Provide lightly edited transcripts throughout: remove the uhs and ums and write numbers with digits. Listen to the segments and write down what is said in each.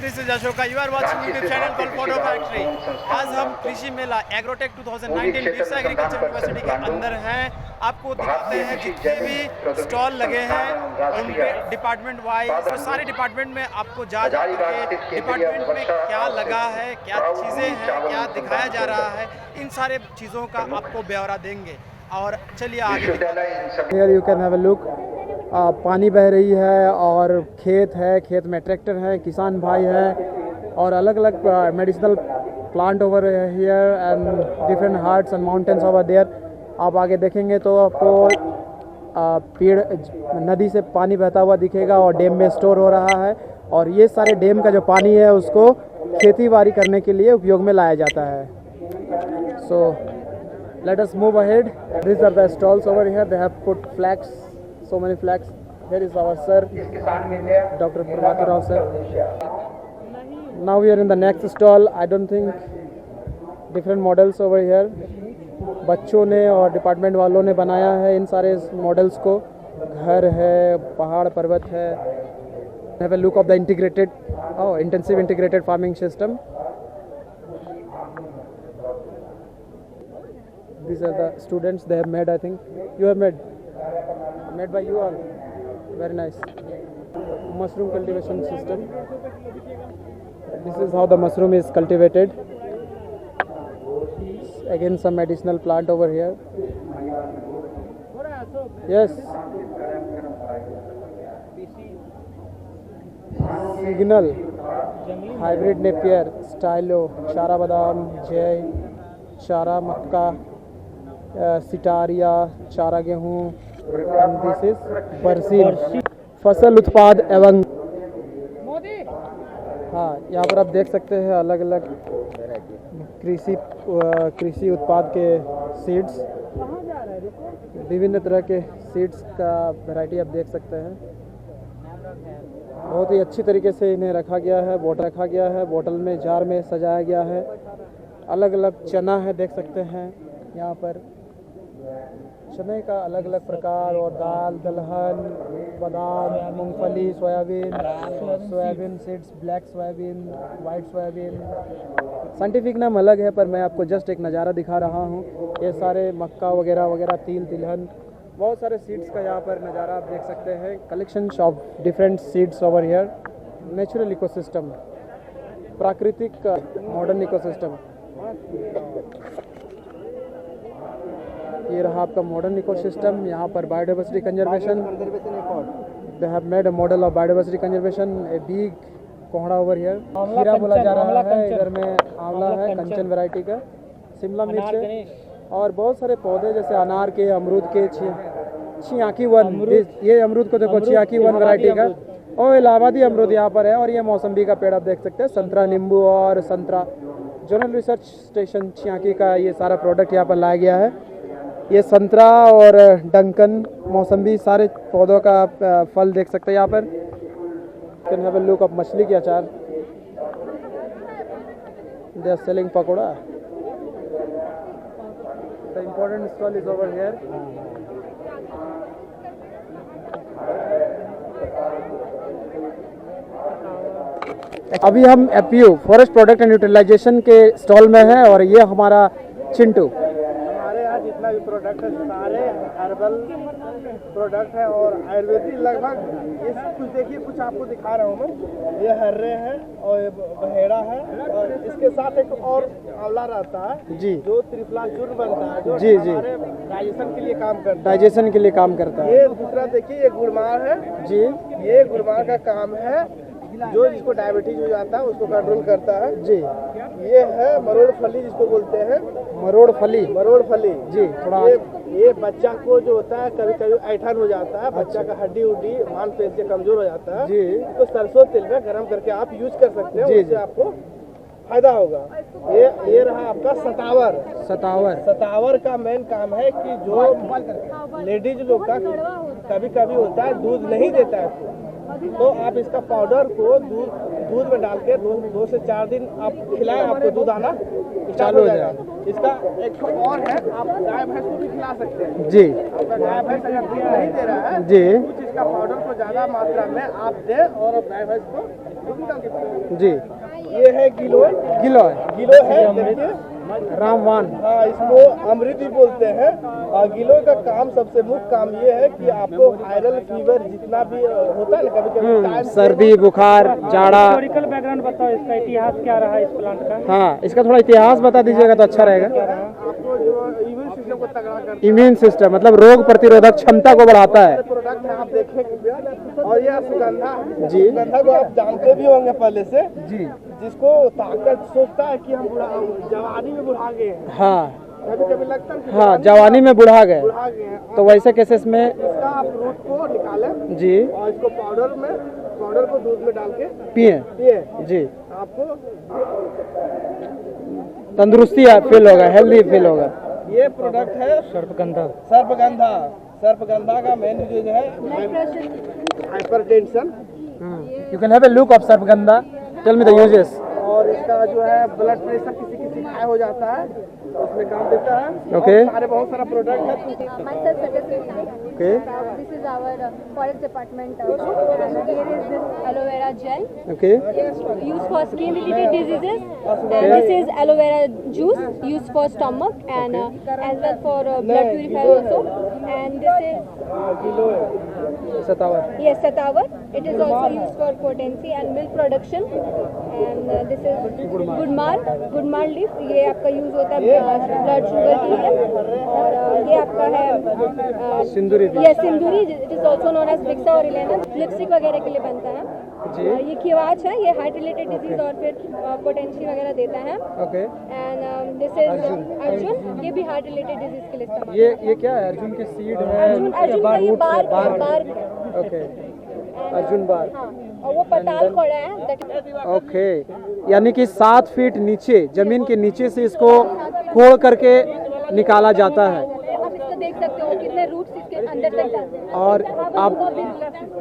This is Ashoka, you are watching YouTube channel called photo factory. आज हम कृषि मेला एग्रोटेक 2019 बिरसा एग्रीकल्चर यूनिवर्सिटी के अंदर हैं। आपको दिखाते हैं जितने भी स्टॉल लगे हैं उनके डिपार्टमेंट वाइज, तो सारे डिपार्टमेंट में आपको जा करके डिपार्टमेंट में क्या लगा है, क्या चीज़ें हैं, क्या दिखाया जा रहा है, इन सारे चीज़ों का आपको ब्यौरा देंगे। और चलिए आगे। Here you can have a look. पानी बह रही है और खेत है, खेत में ट्रैक्टर है, किसान भाई है और अलग अलग medicinal plant over here and different hearts and mountains over there. आप आगे देखेंगे तो आपको पेड़ नदी से पानी बहता हुआ दिखेगा और डैम में स्टोर हो रहा है, और ये सारे डैम का जो पानी है उसको खेती बाड़ी करने के लिए उपयोग में लाया जाता है। सो let us move ahead. These are the stalls over here. They have put flags, so many flags. Here is our sir, Dr. Prabhakar Rao sir. Now we are in the next stall. I don't think different models over here. बच्चों ने और department वालों ने बनाया है इन सारे models को। घर है, पहाड़ पर्वत है। Have a look of the intensive integrated farming system. These are the students they have made. I think you have made by you all. Very nice. Mushroom cultivation system. This is how the mushroom is cultivated. Again some medicinal plant over here. Yes. Signal hybrid Napier, Stylo, Chara Badam, Jay, Chara Makka, सिटारिया, चारा गेहूँ, this is बरसीन फसल उत्पाद एवं। हाँ, यहाँ पर आप देख सकते हैं अलग अलग कृषि उत्पाद के सीड्स, विभिन्न तरह के सीड्स का वैरायटी आप देख सकते हैं। बहुत ही अच्छी तरीके से इन्हें रखा गया है, बोतल में, जार में सजाया गया है। अलग अलग चना है, देख सकते हैं यहाँ पर चने का अलग अलग प्रकार, और दाल, दलहन, बादाम, मूंगफली, soybean seeds, black soybean, white soybean. Scientific नाम अलग है, पर मैं आपको जस्ट एक नज़ारा दिखा रहा हूँ। ये सारे मक्का वगैरह वगैरह, तिलहन, बहुत सारे सीड्स का यहाँ पर नज़ारा आप देख सकते हैं। Collection of different seeds over here. Natural ecosystem, प्राकृतिक मॉडर्न इकोसिस्टम। ये रहा आपका मॉडर्न इकोसिस्टम। यहाँ पर biodiversity conservation, they have made a model of biodiversity conservation. A big कोहड़ा ओवर हियर, खीरा बोला जा रहा है, इधर में आंवला है, कंचन वैरायटी का, शिमला मिर्च है, और बहुत सारे पौधे जैसे अनार के, अमरूद के, छियाकी वन, ये अमरूद को देखो, छियाकी वन वैरायटी का, और इलाहाबादी अमरूद यहाँ पर है। और ये मौसम्बी का पेड़ आप देख सकते हैं, संतरा, नींबू और संतरा। जनरल रिसर्च स्टेशन छियाकी का ये सारा प्रोडक्ट यहाँ पर लाया गया है। ये संतरा और डंकन, मौसम्बी, सारे पौधों का फल देख सकते हैं यहाँ पर। Can have a look of मछली के अचार। They are selling pakora. The important stall is over here. अभी हम APU forest product and utilisation के स्टॉल में हैं, और ये हमारा चिंटू। जितना भी प्रोडक्ट है सारे हर्बल प्रोडक्ट है और आयुर्वेदिक लगभग। ये कुछ देखिए, कुछ आपको दिखा रहा हूँ मैं। ये हर्रे है और ये बहेड़ा है, और इसके साथ एक और आंवला रहता है जी, जो त्रिफला चूर्ण बनता है, जो जी हमारे डाइजेशन के लिए काम करता है। डाइजेशन के लिए काम करता है। ये दूसरा देखिए, ये गुड़मार है जी। ये गुड़मार का काम है, जो जिसको डायबिटीज हो जाता है उसको कंट्रोल करता है जी। ये है मरोड़ फली, जिसको बोलते हैं मरोड़ फली जी। थोड़ा ये बच्चा को जो होता है, कभी कभी ऐठन हो जाता है, बच्चा का हड्डी उड्डी मांसपेशियां कमजोर हो जाता है जी, तो सरसों तेल में गरम करके आप यूज कर सकते हैं, उससे आपको फायदा होगा। ये रहा आपका सतावर का मेन काम है कि जो लेडीज लोग का कभी कभी होता है दूध नहीं देता है, तो आप इसका पाउडर को दूध में डाल के 2 से 4 दिन आप खिलाएं, आपको दूध आना चालू हो जाएगा। इसका एक और है, आप गाय भैंस को भी खिला सकते हैं जी। आपका गाय भैंस अगर दूध नहीं दे रहा है जी, कुछ इसका पाउडर को ज्यादा मात्रा में आप दें और गाय भैंस को जी ये है गिलो किलो है गिलो है देखिए। रामवान। हाँ, इसको अमृत भी बोलते हैं। और गिलो का काम सबसे मुख्य काम ये है कि आपको वायरल फीवर जितना भी होता है ना कभी कभी सर्दी बुखार जाड़ा। हिस्टोरिकल बैकग्राउंड बताओ, इसका इतिहास क्या रहा इस प्लांट का? हाँ, इसका थोड़ा इतिहास बता दीजिएगा तो अच्छा रहेगा। आपको जो इम्यून सिस्टम को तगड़ा करता इम्यून सिस्टम मतलब रोग प्रतिरोधक क्षमता को बढ़ाता है। है प्रोडक्ट है, आप देखेंगे। और ये अश्वगंधा जी। अश्वगंधा को आप जानते भी होंगे पहले से, जी जिसको ताकत सोचता है कि हम जवानी में बुढ़ा गए हैं। हाँ कभी कभी लगता है कि हाँ, जवानी में बुढ़ा गए बुढ़ा गए हैं। तो वैसे केसेस में इसका आप रूट को निकालें जी और इसको पाउडर को दूध में डाल के पिए पिए, जी, आपको तंदुरुस्ती फील होगा, हेल्दी फील होगा। ये प्रोडक्ट है सर्पगंधा। सर्पगंधा का मेन यूज है hypertension. You can have a look of sarpagandha, tell me the uses. और इसका जो है ब्लड प्रेशर किसी हाई हो जाता है उसमें काम देता है। Okay. और सारे बहुत सारा प्रोडक्ट है। Myself, Satyasree. Okay. This is our forest department. And here is this aloe vera gel. Okay Used for skin related diseases. And this is aloe vera juice used for stomach and as well for blood purifier also. And this is सतावर। yes satavar. It is also used for potency and milk production. And this is gudmal leaf. ये आपका use होता है blood sugar के लिए। और ये आपका है सिंदूरी भी। ये सिंदूरी, it is also known as Bixa और इलेना, लिपस्टिक वगैरह के लिए बनता है। जी। ये खिवाच है, ये हार्ट रिलेटेड डिजीज और फिर पोटेंसी वगैरह देता है। Okay, and this is Arjun, ये भी हार्ट रिलेटेड डिजीज के लिए इस्तेमाल ये क्या है? अर्जुन के सीड है? अर्जुन का ये बार ओके, अर्जुन बार। हाँ, और वो पताल कोड़ा है that- ओके, यानी कि 7 फीट नीचे, जमीन के नीचे से इसको खोद करके निकाला जाता है। आप इसको देख सकते हो कितने रूट्स इसके अंदर तक जाते हैं। और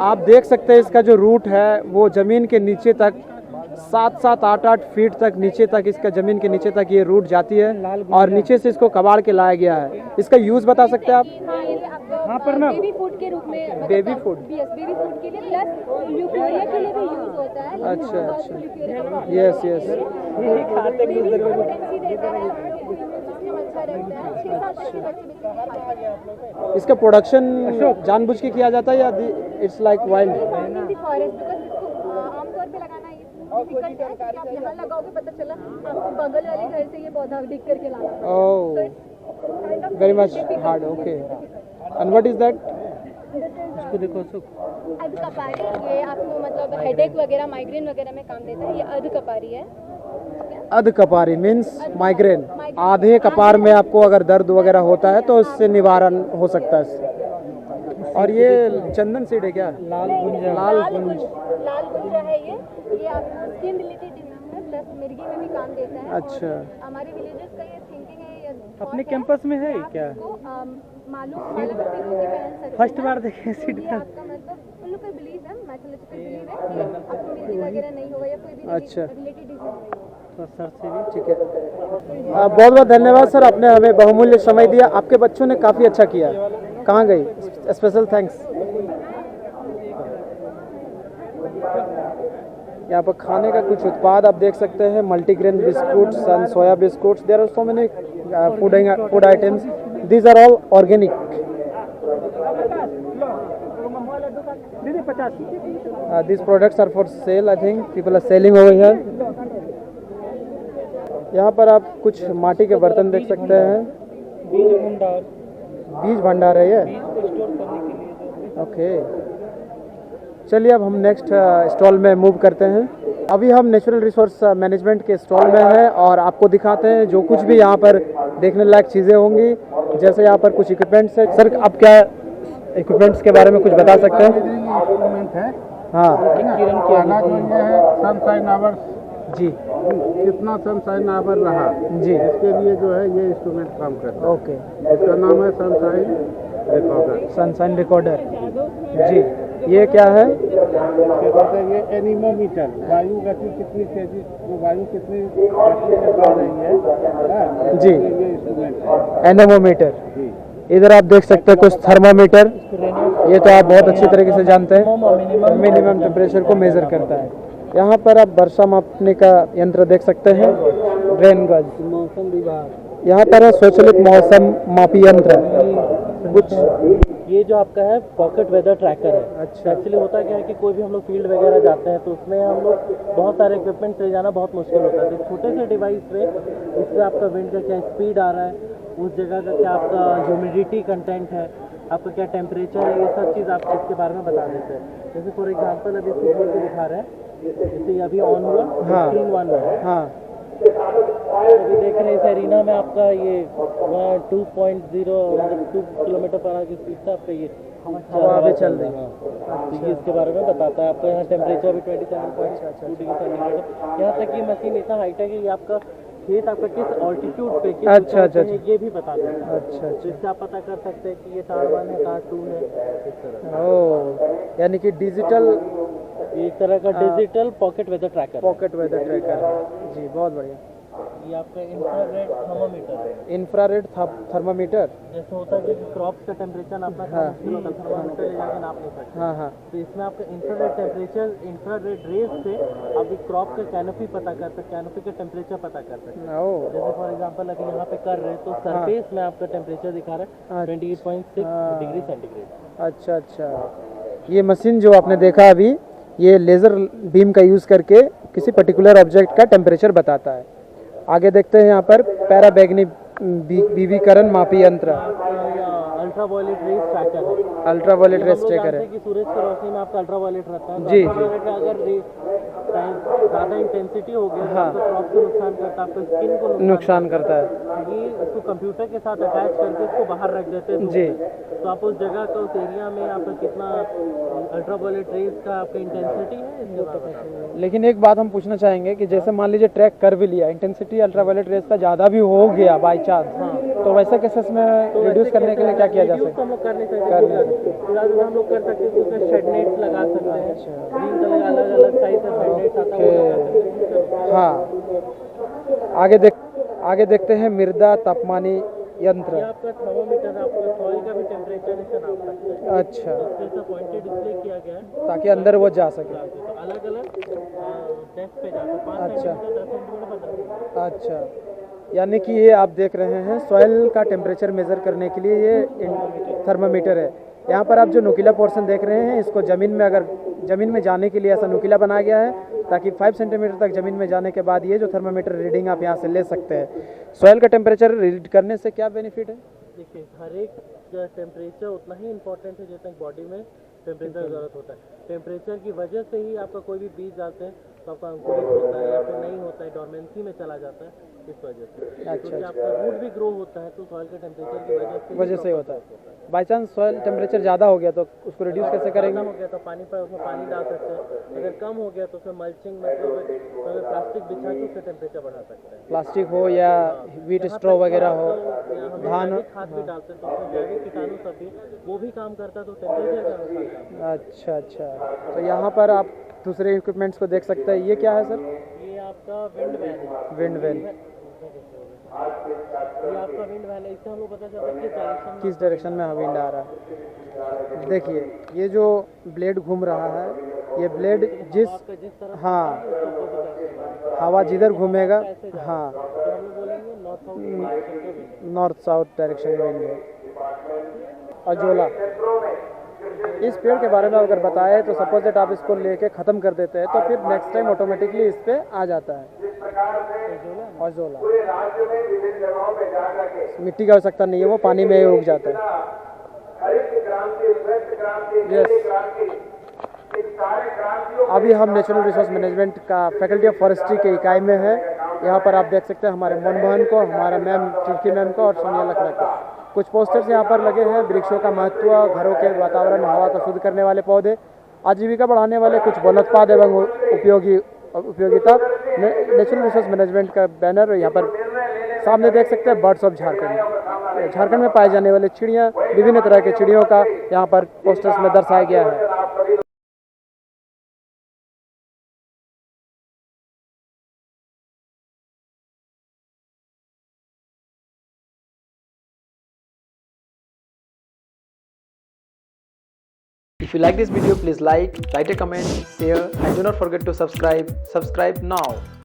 आप देख सकते हैं इसका जो रूट है वो जमीन के नीचे तक 7-7, 8-8 फीट तक नीचे तक इसका जमीन के नीचे तक ये रूट जाती है और नीचे से इसको कबाड़ के लाया गया है। इसका यूज बता सकते हैं आप? हाँ, ये आपको बेबी फूड के रूप में मतलब baby food? Yes, baby food के लिए प्लस ल्यूकेरिया के लिए भी यूज होता है। अच्छा, अच्छा। ल्यूकेरिया का problem yes yes. Baby potency देता है, सिस्टम अच्छा रहता है। 6 साल तक के बच्चे बेसिकली खाते हैं। इसका प्रोडक्शन जानबूझ के किया जाता है या it's like wild? In the forest, because इसको आमतौर पे लगाना ये डिफिकल्ट है कि आप यहाँ लगाओगे पता चला आपको बगल वाले घर से ये पौधा दिख करके लाना पड़ेगा। Oh, very much hard. Okay, and what is that? इसको देखो सुख। अर्ध कपारी, ये आपको मतलब हेडेक वगैरह माइग्रेन वगैरह में काम देता है। ये अर्ध कपारी है। अध कपारी मीन्स माइग्रेन। आधे कपार में आपको अगर दर्द वगैरह होता है तो इससे निवारण हो सकता है इससे। और ये चंदन सीड है क्या? लाल गुंजा। लाल लाल गुंज। गुंजा है ये आपको स्किन रिलेटेड डिजीज है प्लस मिर्गी में भी काम देता है। अच्छा। और हमारे विलेजर्स का ये थिंकिंग है, ये अपने कैंपस में है क्या? मालूम वाले को पहन सकते फर्स्ट हैं। बार देखे सीड ये आपका मतलब उन लोग का बिलीव है, मैथोलॉजिकल बिलीव है कि आपको मिर्गी वगैरह नहीं होगा या कोई भी अच्छा। रिलेटेड डिजीज नहीं होगा। तो सर से भी ठीक है, बहुत बहुत धन्यवाद सर, आपने हमें बहुमूल्य समय दिया। आपके बच्चों ने काफ़ी अच्छा किया। कहाँ गई? Special thanks. यहाँ पर खाने का कुछ उत्पाद आप देख सकते हैं, multigrain biscuits and soya biscuits. There are so many food items, these are all organic. These products are for sale. I think people are selling over here. यहाँ पर आप कुछ माटी के बर्तन देख सकते हैं। बीज भंडार है ये। ओके, चलिए अब हम नेक्स्ट स्टॉल में मूव करते हैं। अभी हम नेचुरल रिसोर्स मैनेजमेंट के स्टॉल में हैं और आपको दिखाते हैं जो कुछ भी यहाँ पर देखने लायक चीज़ें होंगी। जैसे यहाँ पर कुछ इक्विपमेंट्स है। सर, आप क्या इक्विपमेंट्स के बारे में कुछ बता सकते हैं? इंस्ट्रूमेंट है। हाँ पहला जो ये है सनशाइन आवर्स, जी कितना सनशाइन आवर रहा जी, इसके लिए जो है ये इंस्ट्रूमेंट काम करता ओके। है। इसका नाम है सनशाइन रिकॉर्डर। सनशाइन रिकॉर्डर जी, ये क्या है? इसके बाद है ये एनीमोमीटर, वायु गति कितनी तेजी, वायु कितनी गति से बढ़ रही है जी। ये इंस्ट्रूमेंट है एनेमोमीटर। जी। इधर आप देख सकते हैं कुछ थर्मामीटर, ये तो आप बहुत अच्छी तरीके से जानते हैं, मिनिमम टेम्परेचर को मेजर करता है। यहाँ पर आप वर्षा मापने का यंत्र देख सकते हैं, रेन गज। मौसम विभाग। यहाँ पर है स्वचालित मौसम मापी यंत्र कुछ। ये जो आपका है पॉकेट वेदर ट्रैकर है। अच्छा। एक्चुअली होता क्या है कि कोई भी हम लोग फील्ड वगैरह जाते हैं तो उसमें हम लोग बहुत सारे इक्विपमेंट ले जाना बहुत मुश्किल होता है। तो छोटे से डिवाइस पे इससे आपका विंड का क्या स्पीड आ रहा है, उस जगह का क्या आपका ह्यूमिडिटी कंटेंट है, आपका क्या टेम्परेचर है, ये सब चीज़ आपको इसके बारे में बता देते हैं। जैसे फॉर एग्जांपल अभी इसको खोल के दिखा रहे हैं, जैसे ये अभी ऑन हुआ, हाँ। स्क्रीन 1 हुआ है। हाँ, अभी देख रहे हैं इस एरिना में आपका ये 2.0 मतलब 2 किलोमीटर पर आवर की स्पीड से आपका ये हवा भी चल रही है। तो ये इसके बारे में बताता है। आपका यहाँ टेम्परेचर भी 27.2 डिग्री सेंटीग्रेड है। यहाँ तक ये मशीन इतना हाईटेक है, ये आपका खेत आपका किस ऑल्टीट्यूड पे किस अच्छा, ऊंचाई पे अच्छा, है, ये भी बता देता है। अच्छा तो इससे आप पता कर सकते हैं कि ये टार 1 है, टार 2 है, इस तरह। ओ, यानी कि डिजिटल ये एक तरह का डिजिटल पॉकेट वेदर ट्रैकर है। पॉकेट वेदर ट्रैकर है जी, बहुत बढ़िया। ये आपका इंफ्रारेड थर्मोमीटर है। Infrared thermometer. जैसे होता है कि क्रॉप्स का टेम्परेचर नापना हाँ। मुश्किल होता है, थर्मामीटर ले जाके नाप नहीं सकते। हाँ हाँ, तो इसमें आपका इंफ्रारेड टेम्परेचर, इंफ्रारेड रेज से आप एक क्रॉप का कैनोपी पता कर सकते, कैनोपी का टेम्परेचर पता कर सकते हैं। ओ, जैसे फॉर एग्जांपल अभी यहाँ पे कर रहे हैं तो सरफेस में आपका टेम्परेचर दिखा रहा है 28.6 डिग्री सेंटीग्रेड। अच्छा अच्छा। ये मशीन जो आपने देखा अभी, ये लेज़र बीम का यूज़ करके किसी पर्टिकुलर ऑब्जेक्ट का टेम्परेचर बताता है। आगे देखते हैं यहाँ पर पैराबैगनी विविकरण मापी यंत्र, अल्ट्रा वायलेट रेज ट्रैकर है। अल्ट्रा वायलेट रेज हम लोग ट्रैकर जानते है। हैं कि सूरज की रोशनी में आपका अल्ट्रा वायलेट रहता है। तो जी, अल्ट्रावायलेट का अगर ज़्यादा इंटेंसिटी हो गया तो हाँ। आपको क्रॉप को नुकसान करता है, आपको स्किन को नुकसान करता है ये इसको कंप्यूटर के साथ अटैच करके इसको बाहर रख देते हैं जी। तो आप उस जगह का उस एरिया में आपका कितना अल्ट्रा वायलेट रेज का आपका इंटेंसिटी है इसके बारे में। लेकिन एक बात हम पूछना चाहेंगे कि जैसे मान लीजिए ट्रैक कर भी लिया, इंटेंसिटी अल्ट्रा वायलेट रेज का ज़्यादा भी हो गया बाई चांस, तो वैसे केसेस में रिड्यूस करने के लिए क्या किया जा Reduce सकता हम लोग कर नहीं सकते। फिलहाल हम लोग कर सकते हैं, उसमें शेड नेट्स लगा सकते हैं। ग्रीन कलर का अलग अलग साइज का शेड नेट्स आता है, वो लगा सकते हैं। है? हाँ, आगे देखते हैं मृदा तापमानी ये यंत्र। आपका थर्मोमीटर है, आपका सॉइल का भी टेम्परेचर इससे नाप सकते हैं। अच्छा, इसके साथ पॉइंटेड डिस्प्ले किया गया है, ताकि अंदर वो जा सके। तो अलग अलग डेप्थ पे जाता है, 5 अच्छा। Centimetre, 10 centimetre, 15 centimetre. अच्छा, यानी कि ये आप देख रहे हैं सॉइल का टेम्परेचर मेज़र करने के लिए ये थर्मामीटर है। यहाँ पर आप जो नुकीला पोर्शन देख रहे हैं, इसको ज़मीन में जाने के लिए ऐसा नुकीला बनाया गया है ताकि 5 सेंटीमीटर तक ज़मीन में जाने के बाद ये जो थर्मामीटर रीडिंग आप यहाँ से ले सकते हैं। सॉइल का टेम्परेचर रीड करने से क्या बेनिफिट है? देखिए हर एक टेम्परेचर उतना ही इम्पोर्टेंट है जितना बॉडी में टेम्परेचर ज़रूरत होता है। टेम्परेचर की वजह से ही आपका कोई भी बीज डालते हैं तो आपका अंकुरित होता है या फिर नहीं होता है, डॉर्मेंसी में चला जाता है, इस वजह से। क्योंकि आपका रूट भी ग्रो होता है तो सॉइल के टेम्परेचर की वजह से ही होता है। बाई चांस सॉइल टेम्परेचर ज़्यादा हो गया तो उसको रिड्यूस कैसे करेंगे? कम हो गया तो पानी पर उसमें पानी डाल सकते हैं, अगर कम हो गया तो उसमें मल्चिंग मतलब अगर प्लास्टिक बिछा के उसका टेम्परेचर बढ़ा सकते हैं। प्लास्टिक हो या व्हीट स्ट्रॉ वगैरह हो, हम धान जैविक खाद भी डालते हैं तो उसमें जैविक कीटाणु सब भी वो भी काम करता है तो टेम्परेचर का नुकसान करता है। अच्छा अच्छा। तो यहाँ पर आप दूसरे इक्विपमेंट्स को देख सकते हैं। ये क्या है सर? ये आपका विंड वैन है। Wind vane. ये आपका विंड वैन है, इससे हम लोग पता चलता है किस डायरेक्शन में विंड आ रहा है। देखिए ये जो ब्लेड घूम रहा है, ये ब्लेड जिस तरह हाँ, हवा जिधर घूमेगा, हाँ, तो हम लोग बोलेंगे नॉर्थ साउथ डायरेक्शन विंड है। अजोला, इस पेड़ के बारे में अगर बताए तो सपोज दैट आप इसको लेके ख़त्म कर देते हैं तो फिर नेक्स्ट टाइम ऑटोमेटिकली इस पे आ जाता है। अजोला मिट्टी की आवश्यकता नहीं है, वो पानी में ही उग जाता है। यस, अभी हम नेचुरल रिसोर्स मैनेजमेंट का फैकल्टी ऑफ फॉरेस्ट्री के इकाई में है। यहाँ पर आप देख सकते हैं हमारे मनमोहन को, हमारा मैम चिड़की मैम को और सोनिया लखना को। कुछ पोस्टर्स यहाँ पर लगे हैं, वृक्षों का महत्व, घरों के वातावरण, हवा को शुद्ध करने वाले पौधे, आजीविका बढ़ाने वाले कुछ वनोत्पाद एवं उपयोगिता, नेचुरल रिसोर्स मैनेजमेंट का बैनर। यहाँ पर सामने देख सकते हैं बर्ड्स ऑफ झारखंड, झारखंड में पाए जाने वाले चिड़ियाँ, विभिन्न तरह के चिड़ियों का यहाँ पर पोस्टर्स में दर्शाया गया है। If you like this video, please like, write a comment, share, and do not forget to subscribe. Subscribe now.